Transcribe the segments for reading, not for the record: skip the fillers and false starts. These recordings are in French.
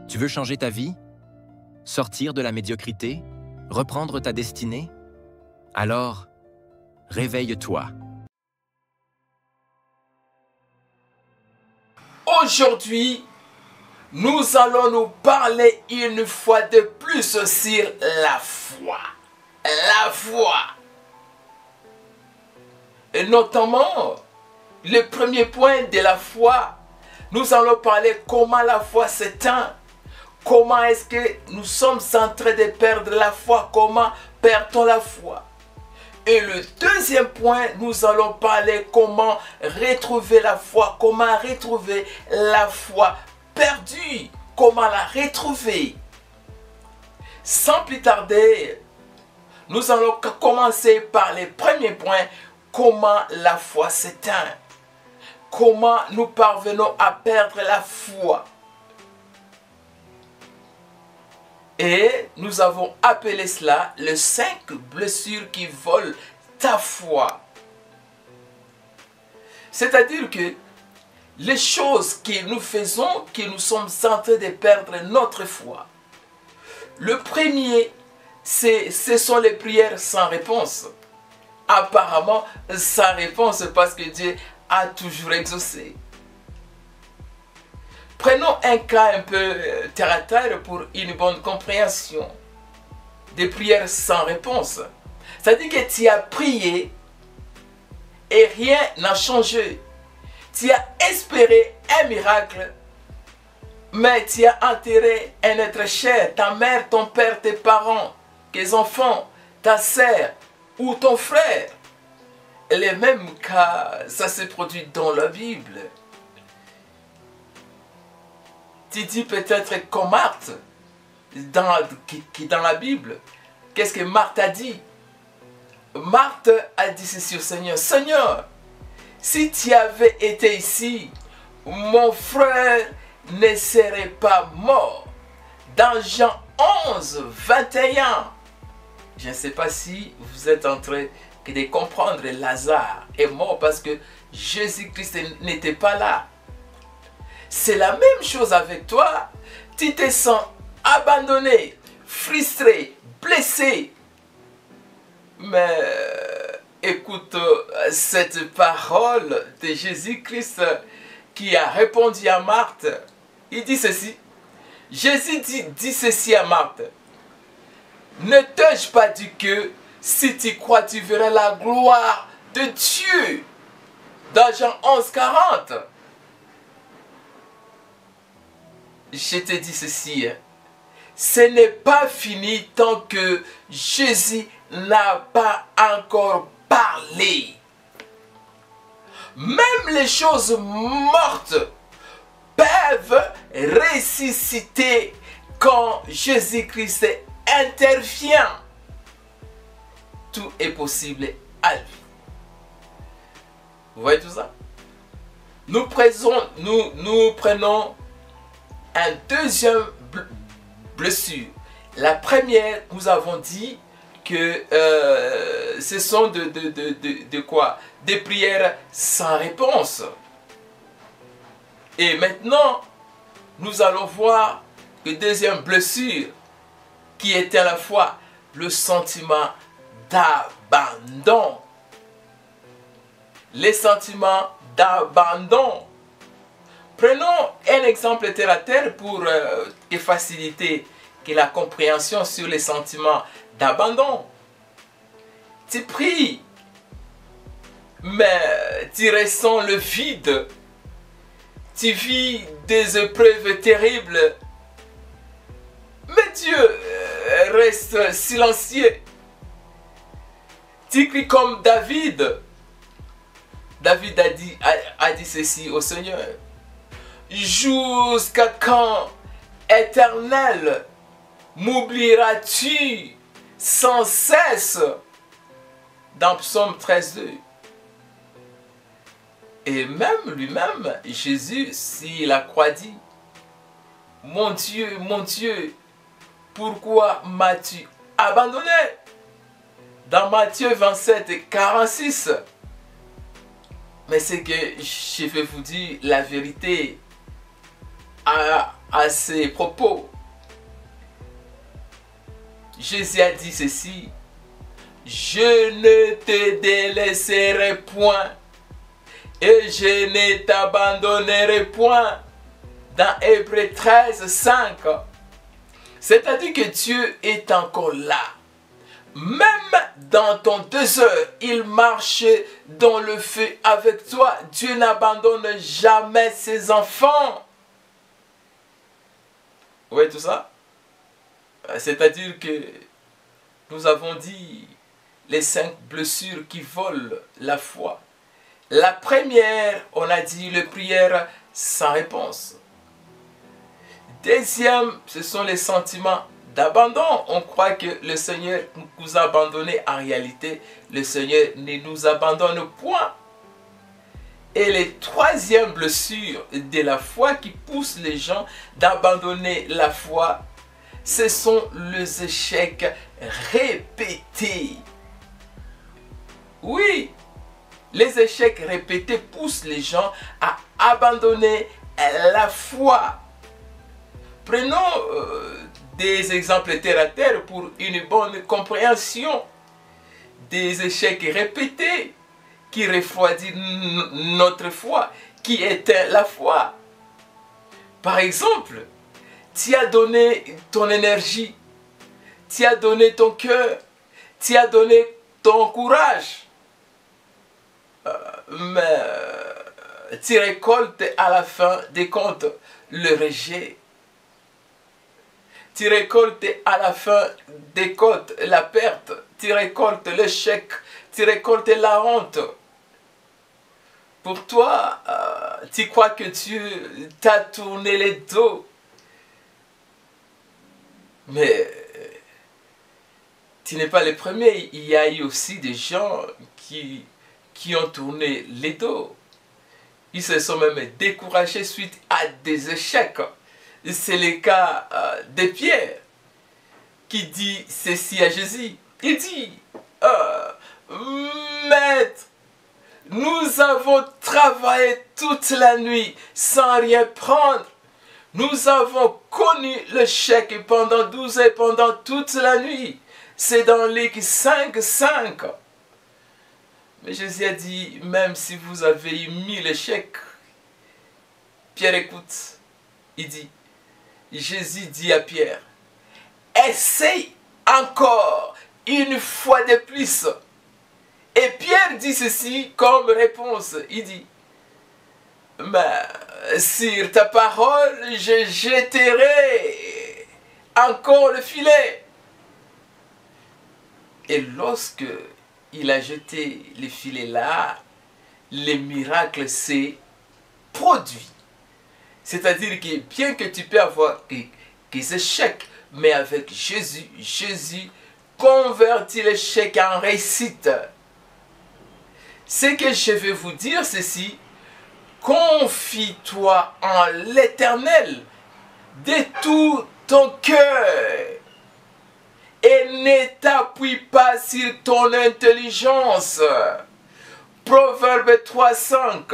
Tu veux changer ta vie? Sortir de la médiocrité? Reprendre ta destinée? Alors, réveille-toi. Aujourd'hui, nous allons nous parler une fois de plus sur la foi. La foi. Et notamment, le premier point de la foi, nous allons parler comment la foi s'éteint. Comment est-ce que nous sommes en train de perdre la foi? Comment perd-on la foi? Et le deuxième point, nous allons parler comment retrouver la foi. Comment retrouver la foi perdue. Comment la retrouver. Sans plus tarder, nous allons commencer par les premiers points. Comment la foi s'éteint. Comment nous parvenons à perdre la foi. Et nous avons appelé cela les 5 blessures qui volent ta foi. C'est-à-dire que les choses que nous faisons, que nous sommes en train de perdre notre foi. Le premier, ce sont les prières sans réponse. Apparemment, sans réponse parce que Dieu a toujours exaucé. Prenons un cas un peu terre à terre pour une bonne compréhension. Des prières sans réponse. C'est-à-dire que tu as prié et rien n'a changé. Tu as espéré un miracle, mais tu as enterré un être cher, ta mère, ton père, tes parents, tes enfants, ta sœur ou ton frère. Les mêmes cas, ça se produit dans la Bible. Tu dis peut-être comme Marthe, qui dans la Bible. Qu'est-ce que Marthe a dit? Marthe a dit ceci au Seigneur. Seigneur, si tu avais été ici, mon frère ne serait pas mort. Dans Jean 11, 21. Je ne sais pas si vous êtes en train de comprendre. Lazare est mort parce que Jésus-Christ n'était pas là. C'est la même chose avec toi. Tu te sens abandonné, frustré, blessé. Mais écoute cette parole de Jésus-Christ qui a répondu à Marthe. Il dit ceci. Jésus dit ceci à Marthe. Ne t'ai-je pas dit que si tu crois, tu verras la gloire de Dieu. Dans Jean 11, 40. Je te dis ceci, ce n'est pas fini tant que Jésus n'a pas encore parlé. Même les choses mortes peuvent ressusciter quand Jésus-Christ intervient. Tout est possible à lui. Vous voyez tout ça? Nous prenons un deuxième blessure. La première, nous avons dit que ce sont de quoi? Des prières sans réponse. Et maintenant, nous allons voir que deuxième blessure, qui était à la fois le sentiment d'abandon. Les sentiments d'abandon. Prenons un exemple terre à terre pour faciliter la compréhension sur les sentiments d'abandon. Tu pries, mais tu ressens le vide. Tu vis des épreuves terribles. Mais Dieu reste silencieux. Tu cries comme David. David a dit ceci au Seigneur. Jusqu'à quand, Éternel, m'oublieras-tu sans cesse? Dans Psaume 13:2. Et même lui-même, Jésus, s'il a croix dit, mon Dieu, pourquoi m'as-tu abandonné? Dans Matthieu 27, 46. Mais c'est que je vais vous dire la vérité. à ces propos. Jésus a dit ceci: je ne te délaisserai point et je ne t'abandonnerai point. Dans Hébreux 13, 5. C'est-à-dire que Dieu est encore là. Même dans ton désert, il marche dans le feu avec toi. Dieu n'abandonne jamais ses enfants. Vous voyez tout ça? C'est-à-dire que nous avons dit les 5 blessures qui volent la foi. La première, on a dit les prières sans réponse. Deuxième, ce sont les sentiments d'abandon. On croit que le Seigneur nous a abandonnés. En réalité, le Seigneur ne nous abandonne point. Et les troisième blessure de la foi qui pousse les gens d'abandonner la foi, ce sont les échecs répétés. Oui, les échecs répétés poussent les gens à abandonner la foi. Prenons des exemples terre à terre pour une bonne compréhension. Des échecs répétés qui refroidissent notre foi, qui éteint la foi. Par exemple, tu as donné ton énergie, tu as donné ton cœur, tu as donné ton courage. Mais tu récoltes à la fin des comptes le rejet. Tu récoltes à la fin des comptes la perte. Tu récoltes l'échec. Tu récoltes la honte. Pour toi, tu crois que Dieu t'a tourné les dos. Mais tu n'es pas le premier. Il y a eu aussi des gens qui ont tourné les dos. Ils se sont même découragés suite à des échecs. C'est le cas de Pierre qui dit ceci à Jésus. Il dit, Maître, nous avons travaillé toute la nuit sans rien prendre. Nous avons connu l'échec pendant 12 heures, pendant toute la nuit. C'est dans Luc 5, 5. Mais Jésus a dit, même si vous avez eu 1000 échecs, Pierre écoute, il dit, Jésus dit à Pierre, essaye encore une fois de plus. Et Pierre dit ceci comme réponse, il dit, mais sur ta parole, je jetterai encore le filet. Et lorsque il a jeté le filet là, le miracle s'est produit. C'est-à-dire que bien que tu peux avoir des échecs, mais avec Jésus, Jésus convertit l'échec en réussite. Ce que je vais vous dire, ceci, confie-toi en l'Éternel de tout ton cœur et ne t'appuie pas sur ton intelligence. Proverbe 3, 5.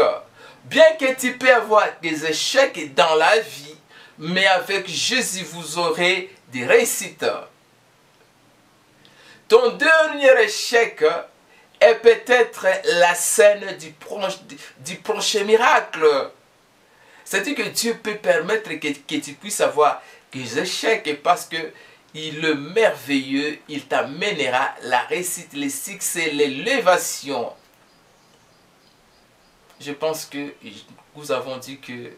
Bien que tu peux avoir des échecs dans la vie, mais avec Jésus, vous aurez des réussites. Ton dernier échec est peut-être la scène du prochain miracle. C'est-à-dire que Dieu peut permettre que tu puisses avoir des échecs parce que il est merveilleux, il t'amènera la réussite, le succès, l'élévation. Je pense que nous avons dit que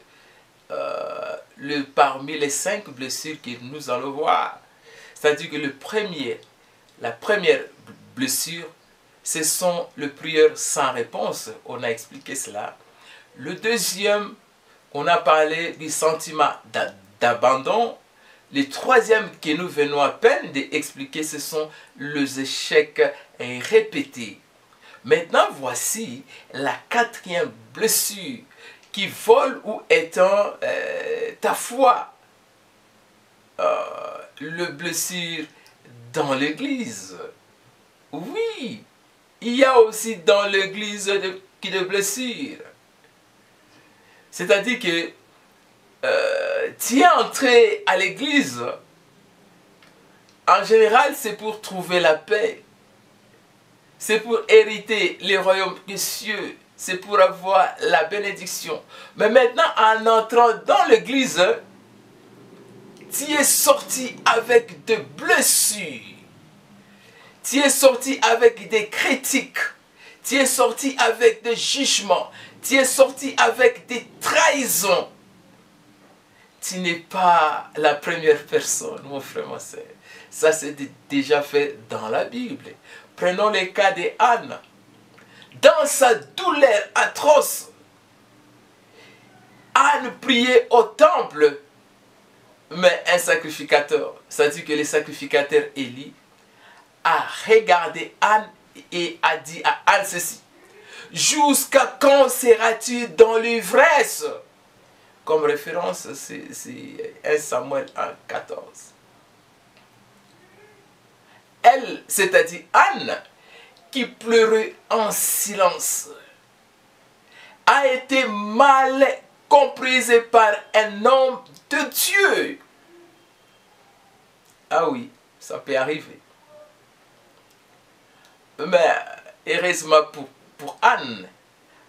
parmi les 5 blessures que nous allons voir, c'est-à-dire que la première blessure, ce sont les prières sans réponse. On a expliqué cela. Le deuxième, on a parlé du sentiment d'abandon. Le troisième que nous venons à peine d'expliquer, ce sont les échecs répétés. Maintenant, voici la quatrième blessure qui vole ou éteint ta foi. Le blessure dans l'église. Oui, il y a aussi dans l'église des blessures. C'est-à-dire que tu es entré à l'église, en général, c'est pour trouver la paix. C'est pour hériter les royaumes des cieux. C'est pour avoir la bénédiction. Mais maintenant, en entrant dans l'église, tu es sorti avec des blessures. Tu es sorti avec des critiques. Tu es sorti avec des jugements. Tu es sorti avec des trahisons. Tu n'es pas la première personne, mon frère, ma sœur. Ça, c'est déjà fait dans la Bible. Prenons le cas d'Anne. Dans sa douleur atroce, Anne priait au temple, mais un sacrificateur, c'est-à-dire que le sacrificateur Élie, a regardé Anne et a dit à Anne ceci: jusqu'à quand seras-tu dans l'ivresse? Comme référence, c'est 1 Samuel 1,14. Elle, c'est-à-dire Anne, qui pleurait en silence, a été mal comprise par un homme de Dieu. Ah oui, ça peut arriver. Mais heureusement pour Anne,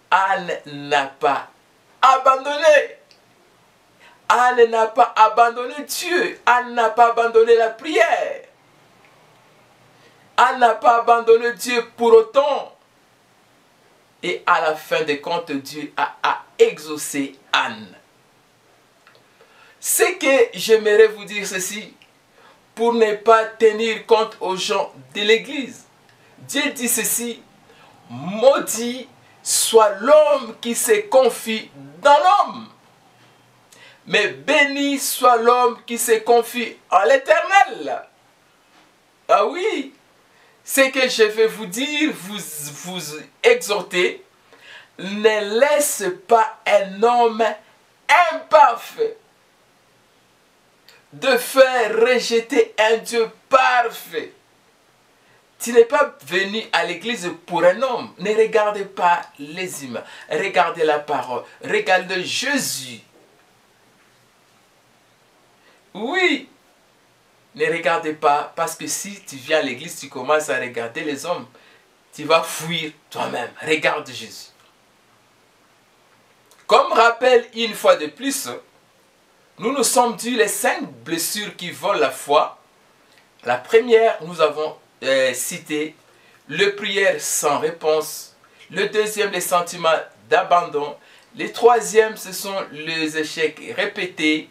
Anne n'a pas abandonné. Anne n'a pas abandonné Dieu. Anne n'a pas abandonné la prière. Anne n'a pas abandonné Dieu pour autant. Et à la fin des comptes, Dieu a exaucé Anne. C'est que j'aimerais vous dire ceci, pour ne pas tenir compte aux gens de l'église. Dieu dit ceci: maudit soit l'homme qui se confie dans l'homme, mais béni soit l'homme qui se confie en l'Éternel. Ah oui, ce que je vais vous dire, vous exhorter, ne laisse pas un homme imparfait de faire rejeter un Dieu parfait. Tu n'es pas venu à l'église pour un homme. Ne regardez pas les humains. Regardez la parole. Regardez Jésus. Oui. Ne regardez pas, parce que si tu viens à l'église, tu commences à regarder les hommes, tu vas fuir toi-même. Regarde Jésus. Comme rappel une fois de plus, nous nous sommes dit les 5 blessures qui volent la foi. La première, nous avons cité le prière sans réponse. Le deuxième, les sentiments d'abandon. Les troisième, ce sont les échecs répétés.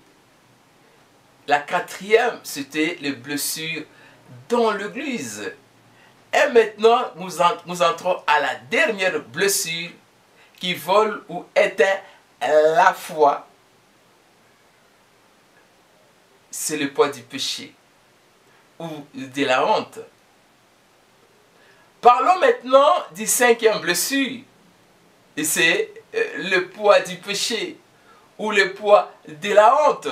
La quatrième, c'était les blessures dans l'église. Et maintenant, nous entrons à la dernière blessure qui vole ou éteint la foi. C'est le poids du péché ou de la honte. Parlons maintenant du 5e blessure. Et c'est le poids du péché ou le poids de la honte.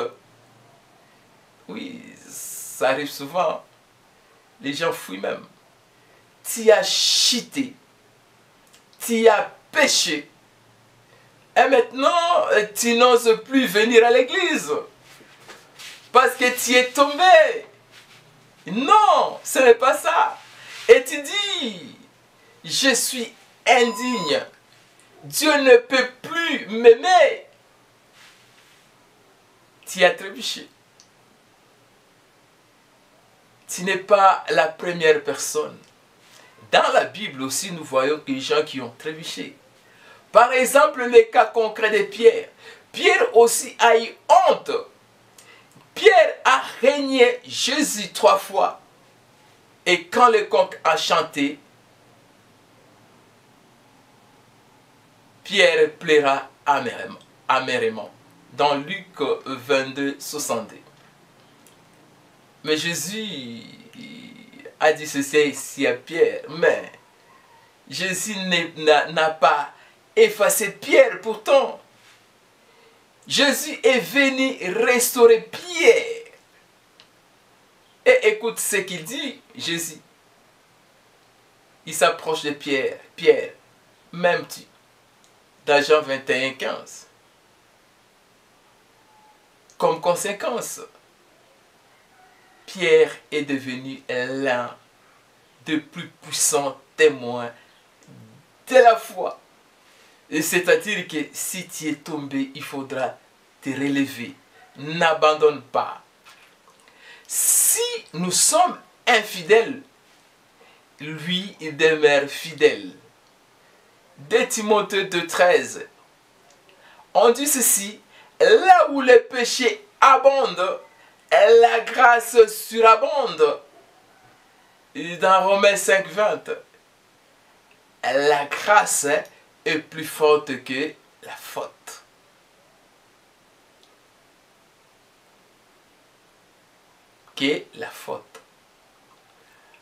Oui, ça arrive souvent. Les gens fuient même. Tu as cheaté. Tu as péché. Et maintenant, tu n'oses plus venir à l'église. Parce que tu es tombé. Non, ce n'est pas ça. Et tu dis, je suis indigne. Dieu ne peut plus m'aimer. Tu as trébuché. Tu n'es pas la première personne. Dans la Bible aussi, nous voyons que les gens qui ont trébuché. Par exemple, le cas concret de Pierre. Pierre aussi a eu honte. Pierre a régné Jésus 3 fois. Et quand le coq a chanté, Pierre pleura amèrement. Dans Luc 22, 62. Mais Jésus a dit ceci ici à Pierre. Mais Jésus n'a pas effacé Pierre pourtant. Jésus est venu restaurer Pierre. Et écoute ce qu'il dit, Jésus. Il s'approche de Pierre. Pierre, m'aimes-tu? Dans Jean 21, 15. comme conséquence, Pierre est devenu l'un des plus puissants témoins de la foi. C'est-à-dire que si tu es tombé, il faudra te relever. N'abandonne pas. Si nous sommes infidèles, lui, il demeure fidèle. 2 Timothée 2,13. On dit ceci, là où le péché abonde, la grâce surabonde. Dans Romains 5,20, la grâce est plus forte que la faute.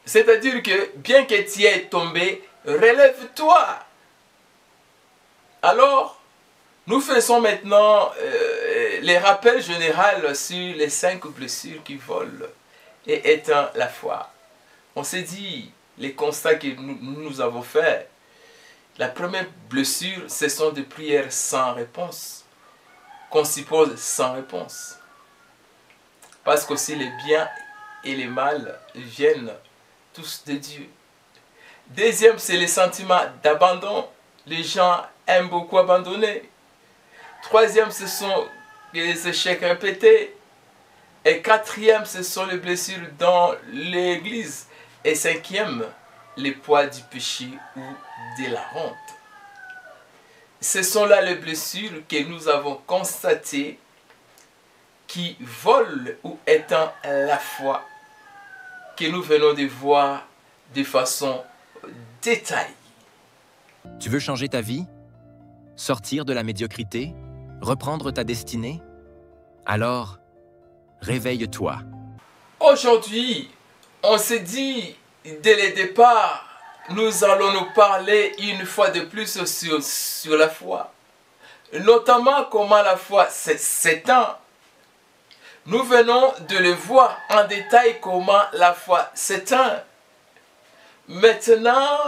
C'est-à-dire que bien que tu aies tombé, relève-toi. Alors, nous faisons maintenant les rappels généraux sur les 5 blessures qui volent et éteignent la foi. On s'est dit, les constats que nous avons faits, la première blessure, ce sont des prières sans réponse, qu'on suppose sans réponse. Parce qu'aussi les biens et les mal viennent tous de Dieu. Deuxième, c'est les sentiments d'abandon. Les gens aiment beaucoup abandonner. Troisième, ce sont les échecs répétés. Et quatrième, ce sont les blessures dans l'église. Et cinquième, les poids du péché ou de la honte. Ce sont là les blessures que nous avons constatées qui volent ou éteignent la foi, que nous venons de voir de façon détaillée. Tu veux changer ta vie? Sortir de la médiocrité? Reprendre ta destinée? Alors, réveille-toi. Aujourd'hui, on s'est dit, dès le départ, nous allons nous parler une fois de plus sur la foi. Notamment comment la foi s'éteint. Nous venons de le voir en détail comment la foi s'éteint. Maintenant,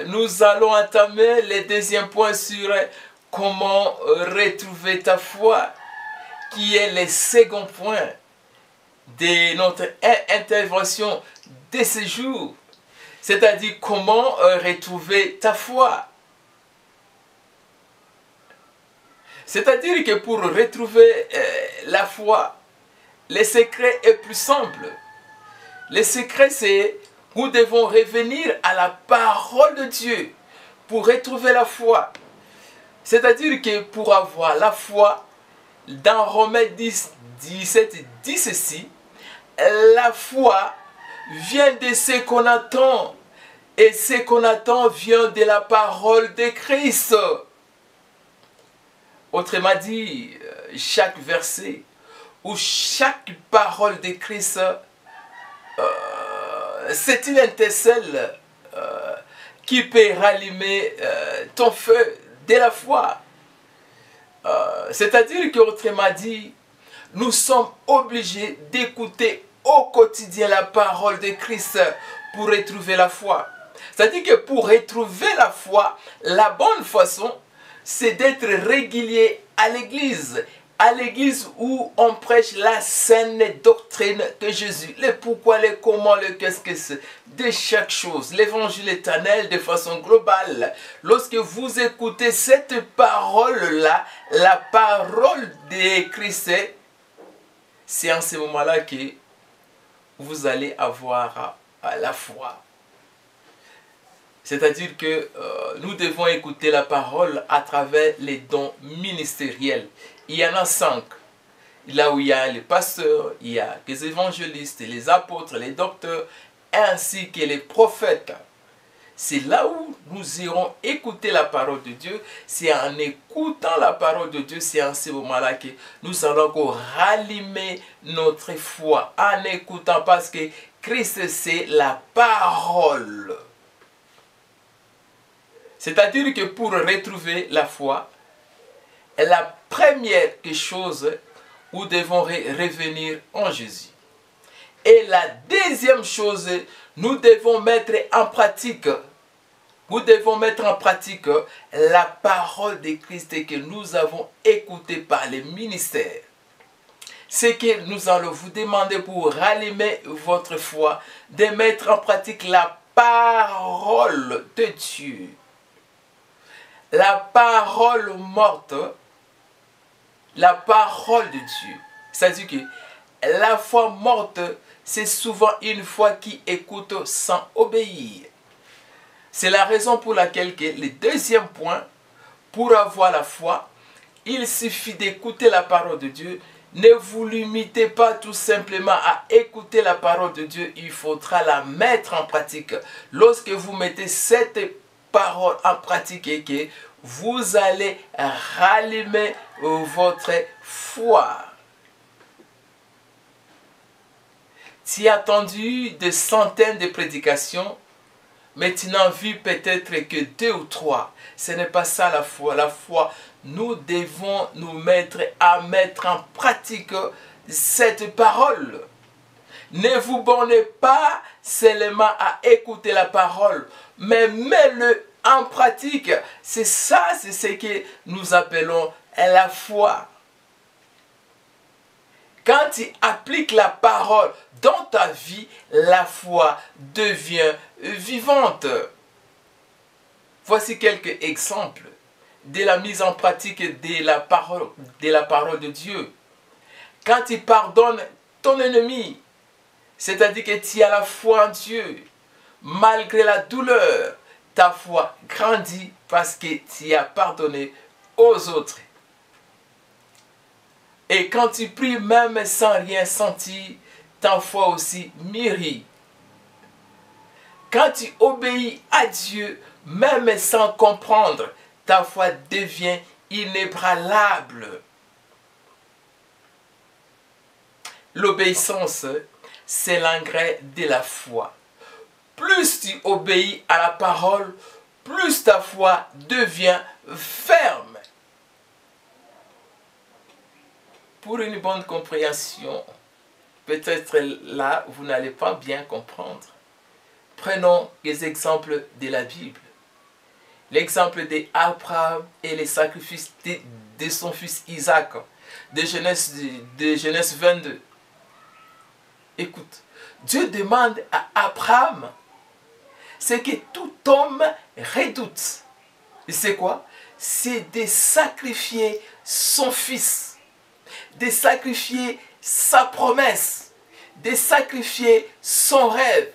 nous allons entamer le deuxième point sur comment retrouver ta foi, qui est le second point de notre intervention de ce jour. C'est-à-dire comment retrouver ta foi. C'est-à-dire que pour retrouver la foi, le secret est plus simple. Le secret, c'est que nous devons revenir à la parole de Dieu pour retrouver la foi. C'est-à-dire que pour avoir la foi, dans Romains 10, 17, dit ceci, la foi vient de ce qu'on attend. Et ce qu'on attend vient de la parole de Christ. Autrement dit, chaque verset ou chaque parole de Christ, c'est une étincelle qui peut rallumer ton feu de la foi. C'est-à-dire qu'autrement dit, nous sommes obligés d'écouter au quotidien la parole de Christ pour retrouver la foi. C'est-à-dire que pour retrouver la foi, la bonne façon, c'est d'être régulier à l'église. À l'église où on prêche la saine doctrine de Jésus. Le pourquoi, le comment, le qu'est-ce que c'est de chaque chose. L'évangile éternel de façon globale. Lorsque vous écoutez cette parole-là, la parole de Christ, c'est en ce moment-là que vous allez avoir la foi. C'est-à-dire que nous devons écouter la parole à travers les dons ministériels. Il y en a 5. Là où il y a les pasteurs, il y a les évangélistes, les apôtres, les docteurs, ainsi que les prophètes. C'est là où nous irons écouter la parole de Dieu. C'est en écoutant la parole de Dieu, c'est en ce moment-là que nous allons rallumer notre foi. En écoutant, parce que Christ, c'est la parole. C'est-à-dire que pour retrouver la foi, la première chose, nous devons revenir en Jésus. Et la deuxième chose, nous devons mettre en pratique. Nous devons mettre en pratique la parole de Christ que nous avons écoutée par les ministères. Ce que nous allons vous demander pour rallumer votre foi, de mettre en pratique la parole de Dieu. La parole morte, la parole de Dieu. C'est-à-dire que la foi morte, c'est souvent une foi qui écoute sans obéir. C'est la raison pour laquelle, le deuxième point, pour avoir la foi, il suffit d'écouter la parole de Dieu. Ne vous limitez pas tout simplement à écouter la parole de Dieu, il faudra la mettre en pratique. Lorsque vous mettez cette parole en pratique, et que vous allez rallumer votre foi. Tu as entendu des centaines de prédications, mais tu n'as vu peut-être que 2 ou 3. Ce n'est pas ça la foi. La foi, nous devons nous mettre en pratique cette parole. Ne vous bornez pas seulement à écouter la parole, mais mets-le en pratique. C'est ça, c'est ce que nous appelons la foi. Quand tu appliques la parole dans ta vie, la foi devient vivante. Voici quelques exemples de la mise en pratique de la parole de Dieu. Quand tu pardonnes ton ennemi, c'est-à-dire que tu as la foi en Dieu, malgré la douleur, ta foi grandit parce que tu as pardonné aux autres. Et quand tu pries même sans rien sentir, ta foi aussi mûrit. Quand tu obéis à Dieu, même sans comprendre, ta foi devient inébranlable. L'obéissance, c'est l'engrais de la foi. Plus tu obéis à la parole, plus ta foi devient ferme. Pour une bonne compréhension, peut-être là, vous n'allez pas bien comprendre. Prenons les exemples de la Bible. L'exemple d'Abraham et les sacrifices de son fils Isaac, de Genèse 22. Écoute, Dieu demande à Abraham ce que tout homme redoute. Et c'est quoi? C'est de sacrifier son fils, de sacrifier sa promesse, de sacrifier son rêve,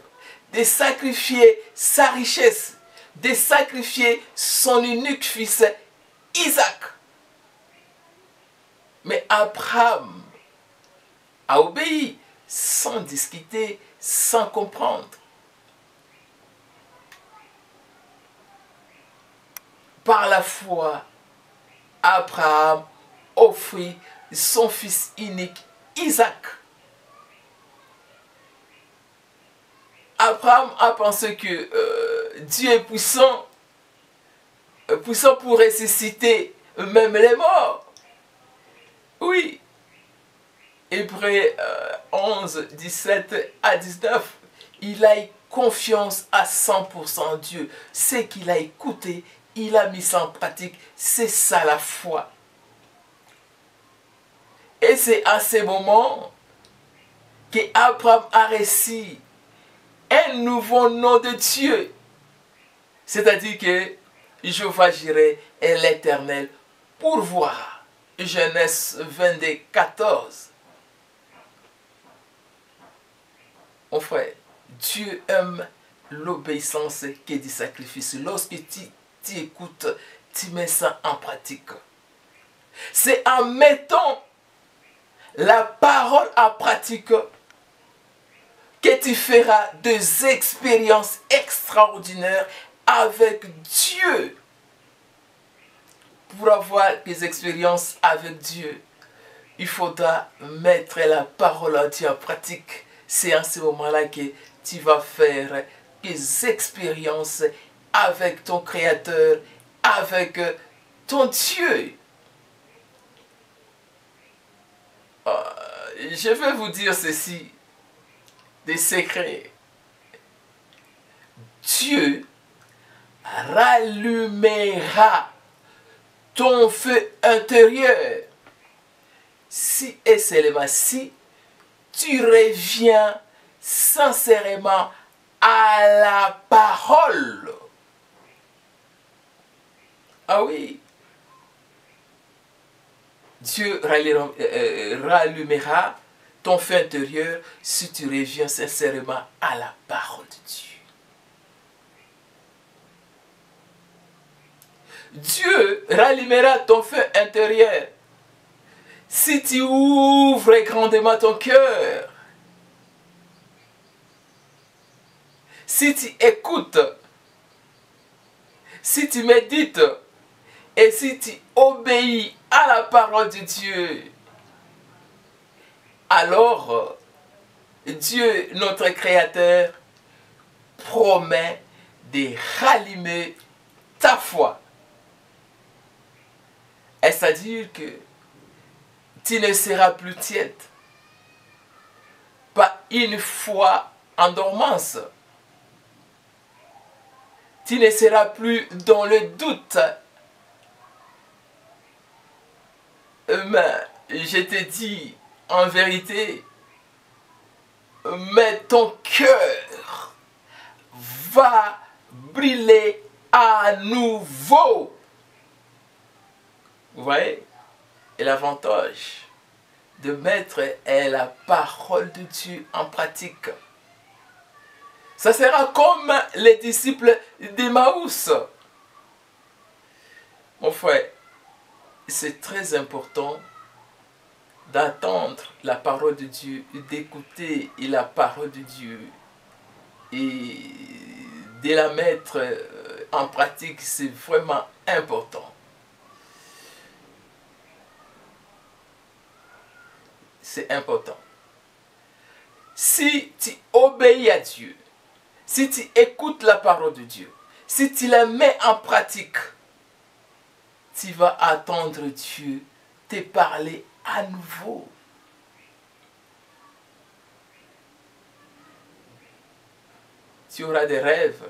de sacrifier sa richesse, de sacrifier son unique fils, Isaac. Mais Abraham a obéi sans discuter, sans comprendre. Par la foi, Abraham offrit son fils unique, Isaac. Abraham a pensé que Dieu est puissant pour ressusciter même les morts. Oui. Hébreux 11, 17 à 19, il a eu confiance à 100% en Dieu. Ce qu'il a écouté, il a mis ça en pratique. C'est ça la foi. Et c'est à ce moment qu'Abraham a reçu un nouveau nom de Dieu. C'est-à-dire que Jéhovah Jireh est l'Éternel pourvoira. Genèse 22, 14. Mon frère, Dieu aime l'obéissance que du sacrifice. Lorsque tu écoutes, tu mets ça en pratique. C'est en mettant la parole en pratique que tu feras des expériences extraordinaires avec Dieu. Pour avoir des expériences avec Dieu, il faudra mettre la parole de Dieu en pratique. C'est en ce moment-là que tu vas faire des expériences avec ton Créateur, avec ton Dieu. Je vais vous dire ceci, des secrets. Dieu rallumera ton feu intérieur si et seulement si tu reviens sincèrement à la parole. Ah oui. Dieu rallumera ton feu intérieur si tu reviens sincèrement à la parole de Dieu. Dieu rallumera ton feu intérieur si tu ouvres grandement ton cœur. Si tu écoutes, si tu médites et si tu obéis à la parole de Dieu, alors Dieu, notre Créateur, promet de rallumer ta foi. C'est-à-dire que tu ne seras plus tiède. Pas une foi en dormance. Tu ne seras plus dans le doute. Mais je te dis en vérité, mais ton cœur va brûler à nouveau. Vous voyez? Et l'avantage de mettre la parole de Dieu en pratique. Ça sera comme les disciples d'Emmaüs. Mon frère, c'est très important d'attendre la parole de Dieu, d'écouter la parole de Dieu et de la mettre en pratique. C'est vraiment important. C'est important. Si tu obéis à Dieu, si tu écoutes la parole de Dieu, si tu la mets en pratique, tu vas attendre Dieu te parler à nouveau. Tu auras des rêves,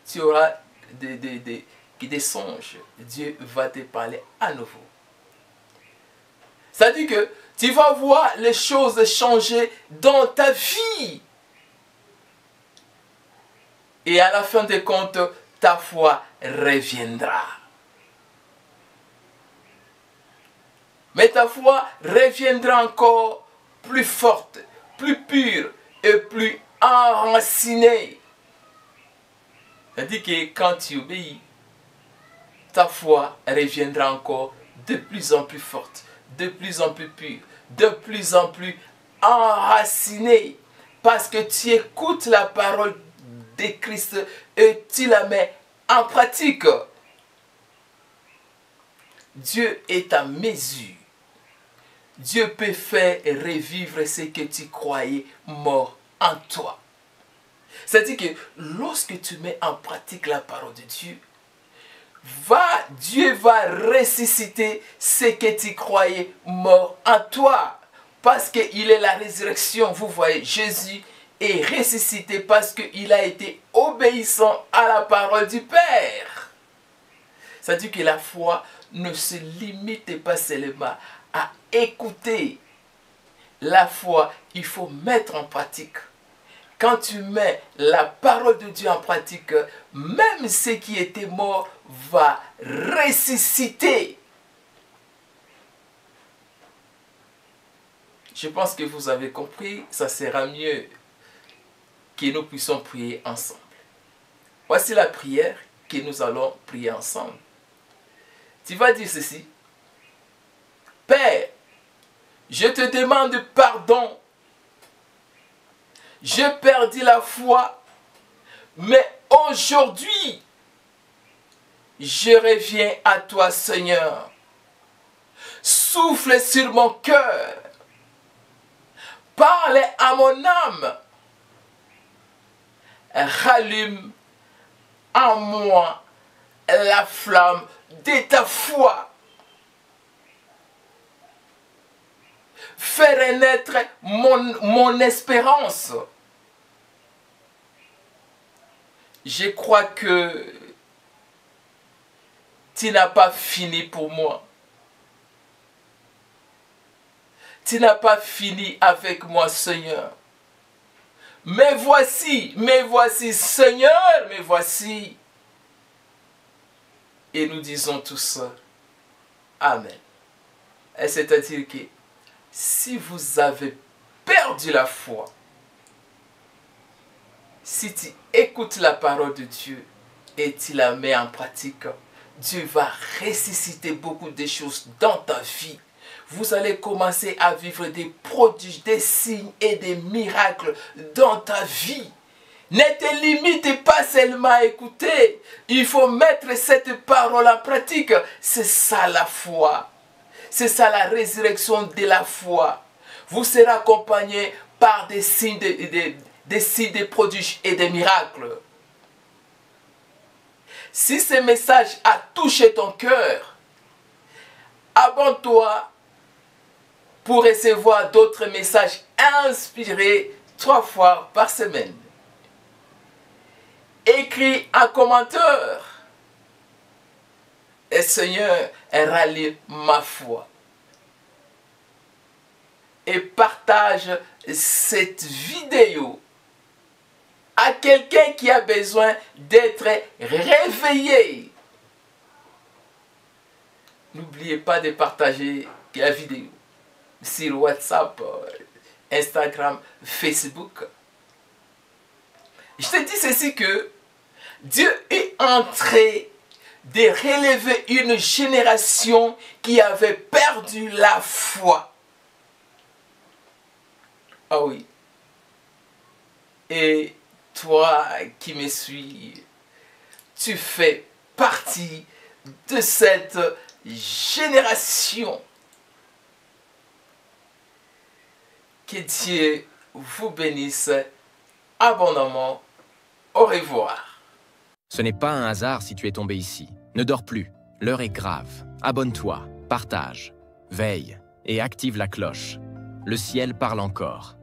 tu auras des songes. Dieu va te parler à nouveau. Ça dit que tu vas voir les choses changer dans ta vie. Et à la fin des comptes, ta foi reviendra. Mais ta foi reviendra encore plus forte, plus pure et plus enracinée. C'est-à-dire que quand tu obéis, ta foi reviendra encore de plus en plus forte, de plus en plus pure, de plus en plus enracinée. Parce que tu écoutes la parole de Christ et tu la mets en pratique. Dieu est à mesure. Dieu peut faire revivre ce que tu croyais mort en toi. C'est-à-dire que lorsque tu mets en pratique la parole de Dieu, Dieu va ressusciter ce que tu croyais mort en toi. Parce qu'il est la résurrection. Vous voyez, Jésus est ressuscité parce qu'il a été obéissant à la parole du Père. C'est-à-dire que la foi ne se limite pas seulement à écouter. La foi, il faut mettre en pratique. Quand tu mets la parole de Dieu en pratique, même ce qui était mort va ressusciter. Je pense que vous avez compris, ça sera mieux que nous puissions prier ensemble. Voici la prière que nous allons prier ensemble. Tu vas dire ceci. Père, je te demande pardon. J'ai perdu la foi, mais aujourd'hui, je reviens à toi, Seigneur. Souffle sur mon cœur. Parle à mon âme. Rallume en moi la flamme de ta foi. Fais renaître mon espérance. Je crois que tu n'as pas fini pour moi. tu n'as pas fini avec moi, Seigneur. Mais voici, Seigneur, mais voici. Et nous disons tous, Amen. Et c'est-à-dire que si vous avez perdu la foi, si tu écoutes la parole de Dieu et tu la mets en pratique, Dieu va ressusciter beaucoup de choses dans ta vie. Vous allez commencer à vivre des prodiges, des signes et des miracles dans ta vie. Ne te limite pas seulement à écouter. Il faut mettre cette parole en pratique. C'est ça la foi. C'est ça la résurrection de la foi. Vous serez accompagné par des signes, des prodiges et des miracles. Si ce message a touché ton cœur, abonne-toi pour recevoir d'autres messages inspirés 3 fois par semaine. Écris un commentaire. Et Seigneur, rallie ma foi. Et partage cette vidéo à quelqu'un qui a besoin d'être réveillé. N'oubliez pas de partager la vidéo sur WhatsApp, Instagram, Facebook. Je te dis ceci que Dieu est en train de relever une génération qui avait perdu la foi. Ah oui. Et toi qui me suis, tu fais partie de cette génération. Que Dieu vous bénisse abondamment. Au revoir. Ce n'est pas un hasard si tu es tombé ici. Ne dors plus, l'heure est grave. Abonne-toi, partage, veille et active la cloche. Le ciel parle encore.